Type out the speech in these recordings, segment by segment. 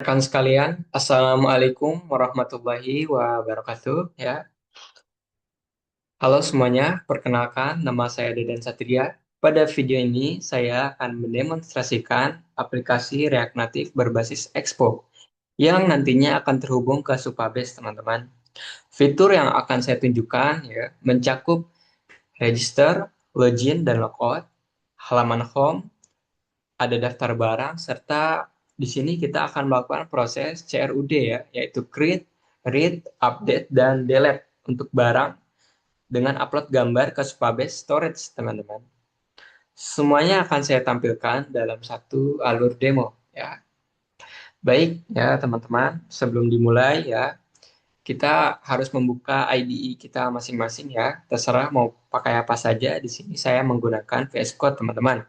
Rekan sekalian, Assalamualaikum warahmatullahi wabarakatuh. Ya, halo semuanya. Perkenalkan, nama saya Deden Satria. Pada video ini, saya akan mendemonstrasikan aplikasi React Native berbasis Expo yang nantinya akan terhubung ke Supabase, teman-teman. Fitur yang akan saya tunjukkan ya mencakup register, login, dan logout, halaman home, ada daftar barang, serta di sini kita akan melakukan proses CRUD ya, yaitu create, read, update, dan delete untuk barang dengan upload gambar ke Supabase Storage, teman-teman. Semuanya akan saya tampilkan dalam satu alur demo ya. Baik ya, teman-teman, sebelum dimulai ya, kita harus membuka IDE kita masing-masing ya. Terserah mau pakai apa saja. Di sini saya menggunakan VS Code, teman-teman.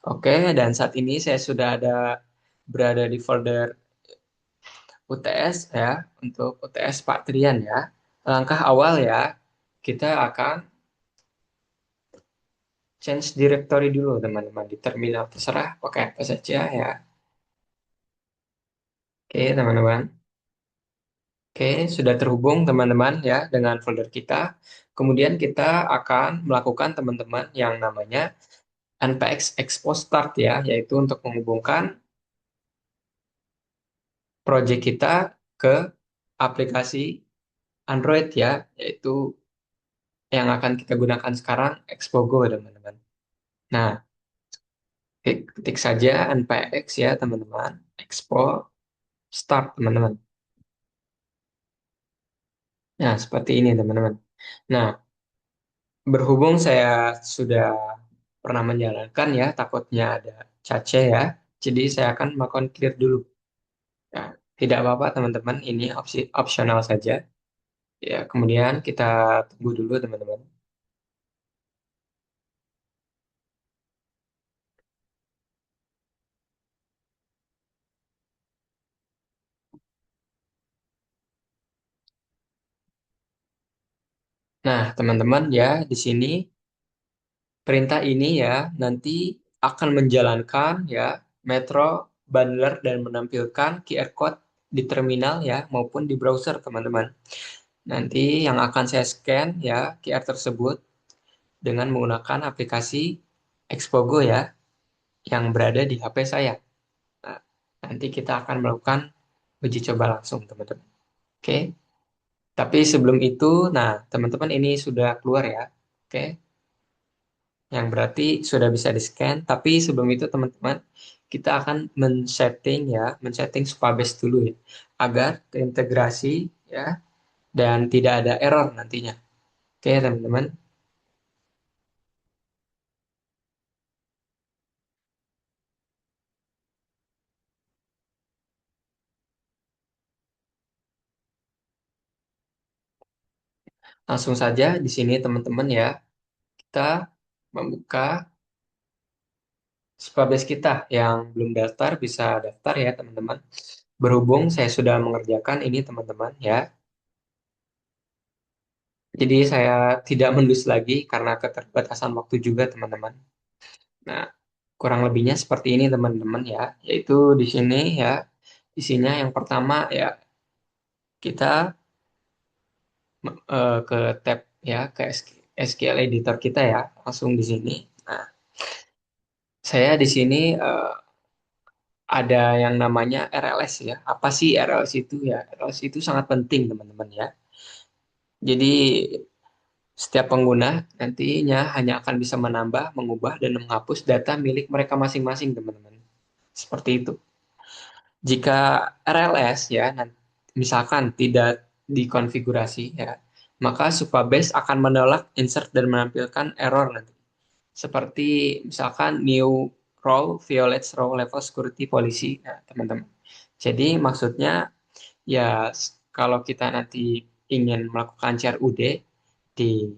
Oke, dan saat ini saya sudah berada di folder UTS ya, untuk UTS Pak Trian ya. Langkah awal ya, kita akan change directory dulu teman-teman di terminal, terserah pakai apa saja ya. Oke teman-teman. Oke, sudah terhubung teman-teman ya dengan folder kita. Kemudian kita akan melakukan teman-teman yang namanya npx expose start ya, yaitu untuk menghubungkan project kita ke aplikasi Android ya, yaitu yang akan kita gunakan sekarang Expogo teman-teman. Nah, ketik saja npx ya teman-teman, expo start teman-teman. Nah, seperti ini teman-teman. Nah, berhubung saya sudah pernah menjalankan ya, takutnya ada cache ya. Jadi saya akan melakukan clear dulu. Ya, tidak apa-apa teman-teman, ini opsional saja. Ya, kemudian kita tunggu dulu teman-teman. Nah, teman-teman ya, di sini perintah ini ya nanti akan menjalankan ya Metro Bundler dan menampilkan QR code di terminal ya maupun di browser teman-teman. Nanti yang akan saya scan ya QR tersebut dengan menggunakan aplikasi Expogo ya yang berada di HP saya. Nah, nanti kita akan melakukan uji coba langsung teman-teman. Oke. Tapi sebelum itu, nah teman-teman ini sudah keluar ya. Oke. Yang berarti sudah bisa di-scan. Tapi sebelum itu teman-teman, kita akan men-setting Supabase dulu ya, agar terintegrasi ya dan tidak ada error nantinya. Oke teman-teman, langsung saja di sini teman-teman ya, kita membuka Supabase kita yang belum daftar bisa daftar ya teman-teman. Berhubung saya sudah mengerjakan ini teman-teman ya, jadi saya tidak mendus lagi karena keterbatasan waktu juga teman-teman. Nah, kurang lebihnya seperti ini teman-teman ya, yaitu di sini ya, isinya yang pertama ya kita ke tab ya ke SQL editor kita ya, langsung di sini. Nah, saya di sini ada yang namanya RLS ya. Apa sih RLS itu ya? RLS itu sangat penting teman-teman ya. Jadi setiap pengguna nantinya hanya akan bisa menambah, mengubah, dan menghapus data milik mereka masing-masing teman-teman. Seperti itu. Jika RLS ya, misalkan tidak dikonfigurasi ya, maka Supabase akan menolak insert dan menampilkan error nanti. Seperti misalkan new row violates row level security policy, nah, teman-teman. Jadi maksudnya ya kalau kita nanti ingin melakukan CRUD di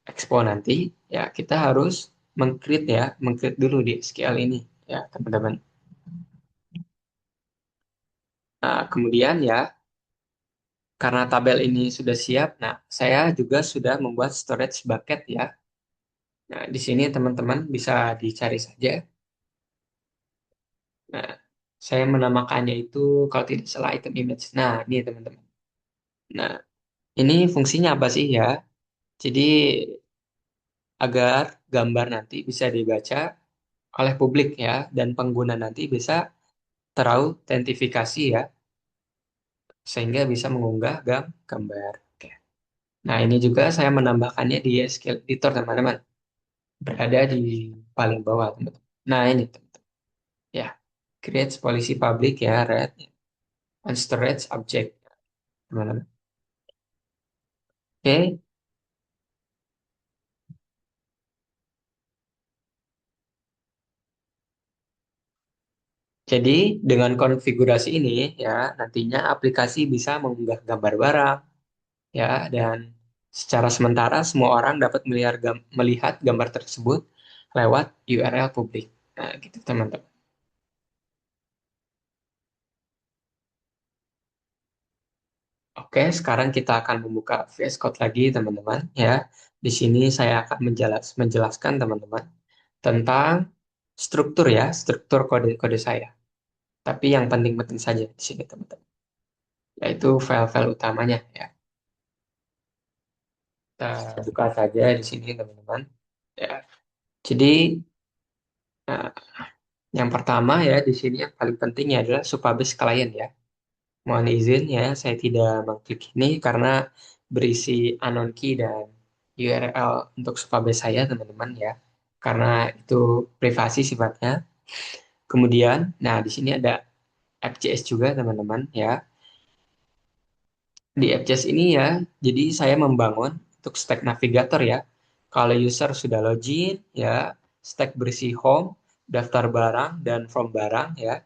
Expo nanti, ya kita harus mengcreate dulu di SQL ini ya, teman-teman. Nah, kemudian ya karena tabel ini sudah siap, nah saya juga sudah membuat storage bucket ya. Nah, di sini teman-teman bisa dicari saja. Nah, Saya menamakannya itu kalau tidak salah item image. Nah, ini teman-teman. Nah, ini fungsinya apa sih ya? Jadi agar gambar nanti bisa dibaca oleh publik ya, dan pengguna nanti bisa terautentifikasi ya, sehingga bisa mengunggah gambar. Oke. Nah, ini juga saya menambahkannya di SQL Editor, teman-teman. Berada di paling bawah, teman-teman. Nah, ini, teman-teman. Ya, creates policy public ya, red, on storage object, teman-teman. Oke, jadi dengan konfigurasi ini ya, nantinya aplikasi bisa mengunggah gambar barang ya, dan secara sementara semua orang dapat melihat gambar tersebut lewat URL publik. Nah, gitu teman-teman. Oke, sekarang kita akan membuka VS Code lagi, teman-teman. Ya, di sini saya akan menjelaskan teman-teman tentang struktur ya, struktur kode-kode saya. Tapi yang penting-penting saja di sini, teman-teman. Yaitu file-file utamanya ya. Kita buka saja di sini, teman-teman. Ya, jadi nah, yang pertama ya di sini yang paling penting ya adalah Supabase client ya. Mohon izin ya, saya tidak mengklik ini karena berisi unknown key dan URL untuk Supabase saya, teman-teman ya. Karena itu privasi sifatnya. Kemudian, nah di sini ada FCS juga, teman-teman ya. Di FCS ini ya, jadi saya membangun untuk stack navigator ya. Kalau user sudah login ya, stack berisi home, daftar barang, dan from barang ya.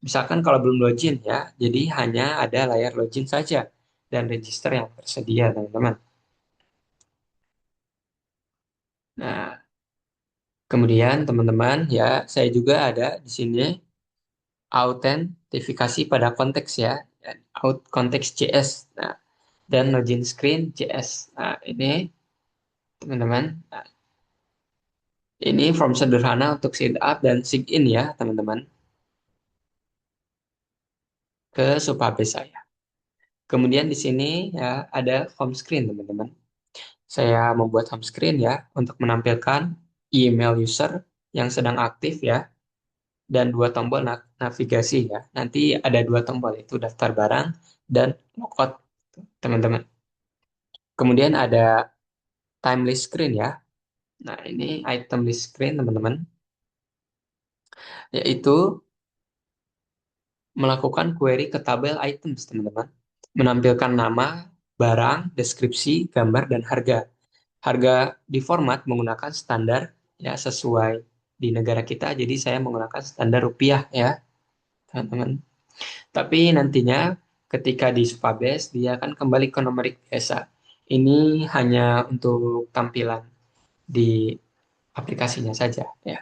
Misalkan kalau belum login ya, jadi hanya ada layar login saja dan register yang tersedia, teman-teman. Nah, kemudian teman-teman ya, saya juga ada di sini autentifikasi pada konteks ya, dan out konteks JS. Nah, dan login screen JS. Nah, ini teman-teman, nah, ini form sederhana untuk sign up dan sign in ya, teman-teman, ke Supabase saya. Kemudian di sini ya ada home screen, teman-teman. Saya membuat home screen ya untuk menampilkan email user yang sedang aktif ya, dan dua tombol navigasi ya. Nanti ada dua tombol itu daftar barang dan logout, teman-teman. Kemudian ada time list screen ya. Nah, ini item list screen, teman-teman, yaitu melakukan query ke tabel items, teman-teman. Menampilkan nama, barang, deskripsi, gambar, dan harga. Harga diformat menggunakan standar ya sesuai di negara kita. Jadi saya menggunakan standar rupiah ya, teman-teman. Tapi nantinya ketika di Supabase dia akan kembali ke numerik biasa. Ini hanya untuk tampilan di aplikasinya saja ya.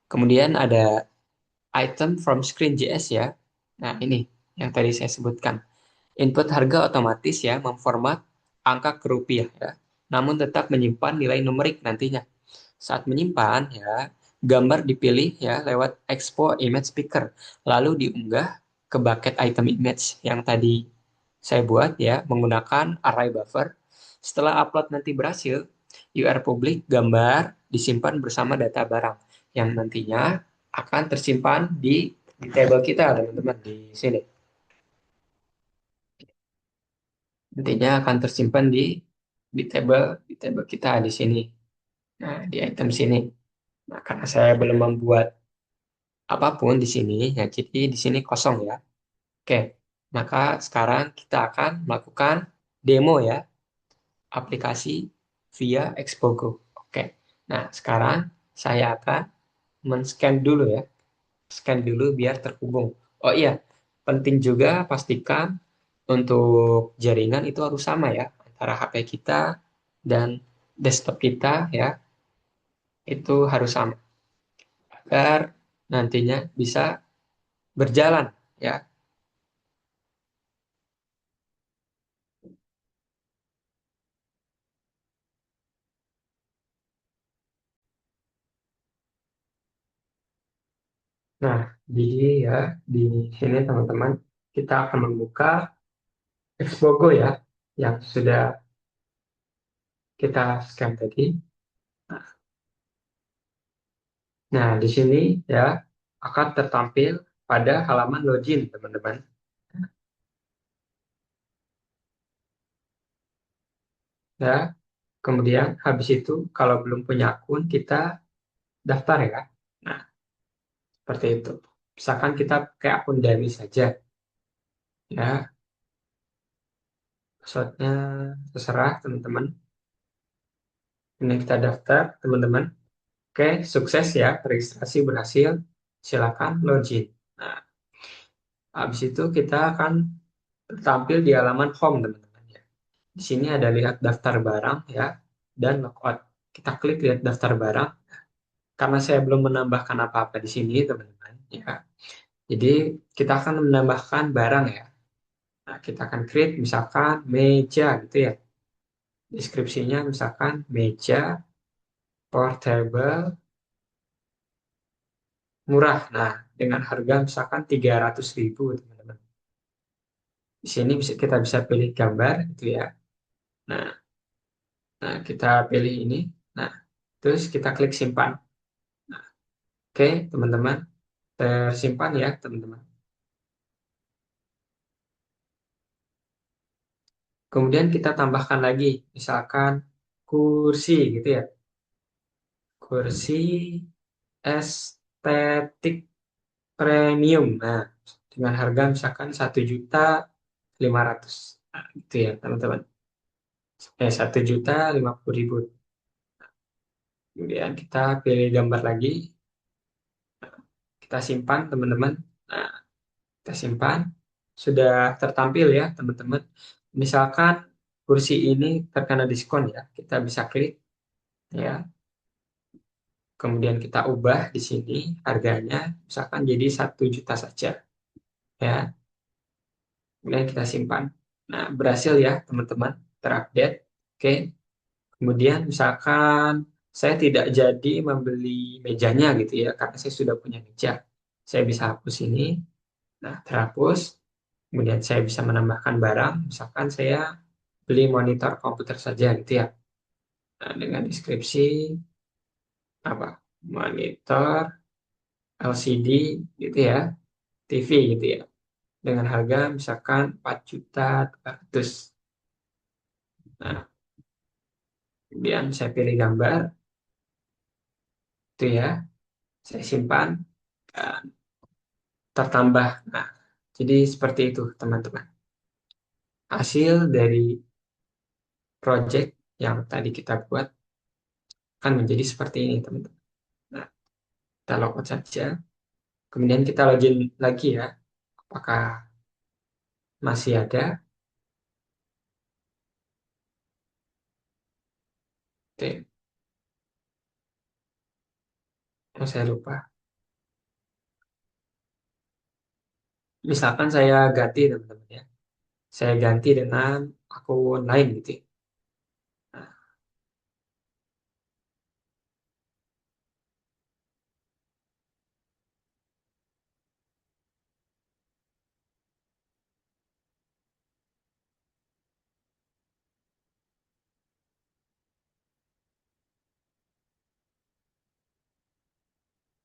Kemudian ada item from screen JS ya. Nah, ini yang tadi saya sebutkan. Input harga otomatis ya memformat angka ke rupiah ya. Namun tetap menyimpan nilai numerik nantinya. Saat menyimpan ya, gambar dipilih ya lewat Expo Image Picker, lalu diunggah ke bucket item image yang tadi saya buat ya menggunakan array buffer. Setelah upload nanti berhasil, UR publik gambar disimpan bersama data barang yang nantinya akan tersimpan di table kita, teman-teman, di sini. Nantinya akan tersimpan di table kita di sini. Nah, di item sini. Nah, karena saya belum membuat apapun di sini, ya jadi di sini kosong ya. Oke, maka sekarang kita akan melakukan demo ya, aplikasi via Expogo. Oke, nah sekarang saya akan men-scan dulu ya, scan dulu biar terhubung. Oh iya, penting juga pastikan untuk jaringan itu harus sama ya, antara HP kita dan desktop kita ya, itu harus sama agar nantinya bisa berjalan ya. Nah, di ya di sini teman-teman kita akan membuka Xbogo ya yang sudah kita scan tadi. Nah, di sini ya akan tertampil pada halaman login teman-teman. Ya, kemudian habis itu kalau belum punya akun kita daftar ya. Nah, seperti itu. Misalkan kita pakai akun Dami saja ya, passwordnya terserah teman-teman. Ini kita daftar teman-teman. Oke, sukses ya, registrasi berhasil. Silakan login. Nah, habis itu kita akan tampil di halaman home, teman-teman ya. Di sini ada lihat daftar barang ya dan logout. Kita klik lihat daftar barang. Karena saya belum menambahkan apa-apa di sini, teman-teman ya. Jadi kita akan menambahkan barang ya. Nah, kita akan create misalkan meja gitu ya. Deskripsinya misalkan meja portable murah. Nah, dengan harga misalkan 300.000 teman-teman. Di sini kita bisa pilih gambar gitu ya. Nah, kita pilih ini. Nah, terus kita klik simpan. Nah, oke, teman-teman, tersimpan ya, teman-teman. Kemudian kita tambahkan lagi, misalkan kursi gitu ya. Kursi estetik premium. Nah, dengan harga misalkan 1.500.000. Nah, gitu ya, teman-teman. 1.050.000. Kemudian kita pilih gambar lagi, kita simpan teman-teman. Nah, kita simpan, sudah tertampil ya teman-teman. Misalkan kursi ini terkena diskon ya, kita bisa klik ya. Kemudian kita ubah di sini harganya, misalkan jadi 1 juta saja ya. Kemudian kita simpan. Nah, berhasil ya teman-teman, terupdate. Oke. Kemudian misalkan saya tidak jadi membeli mejanya gitu ya, karena saya sudah punya meja. Saya bisa hapus ini. Nah, terhapus. Kemudian saya bisa menambahkan barang. Misalkan saya beli monitor komputer saja gitu ya. Nah, dengan deskripsi apa? Monitor LCD gitu ya, TV gitu ya. Dengan harga misalkan 4.200.000. Nah, kemudian saya pilih gambar itu ya. Saya simpan dan tertambah. Nah, jadi seperti itu teman-teman. Hasil dari project yang tadi kita buat akan menjadi seperti ini teman-teman. Nah, kita logout saja. Kemudian kita login lagi ya. Apakah masih ada? Oke, yang saya lupa. Misalkan saya ganti teman-teman ya. Saya ganti dengan akun lain gitu ya.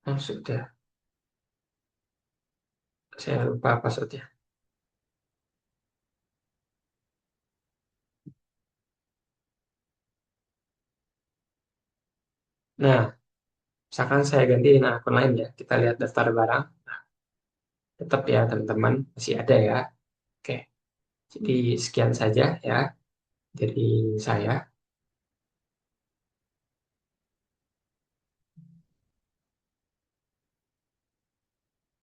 Nah, sudah. Saya lupa passwordnya. Nah, misalkan saya ganti dengan akun lain ya. Kita lihat daftar barang. Tetap ya teman-teman. Masih ada ya. Oke. Jadi sekian saja ya dari saya.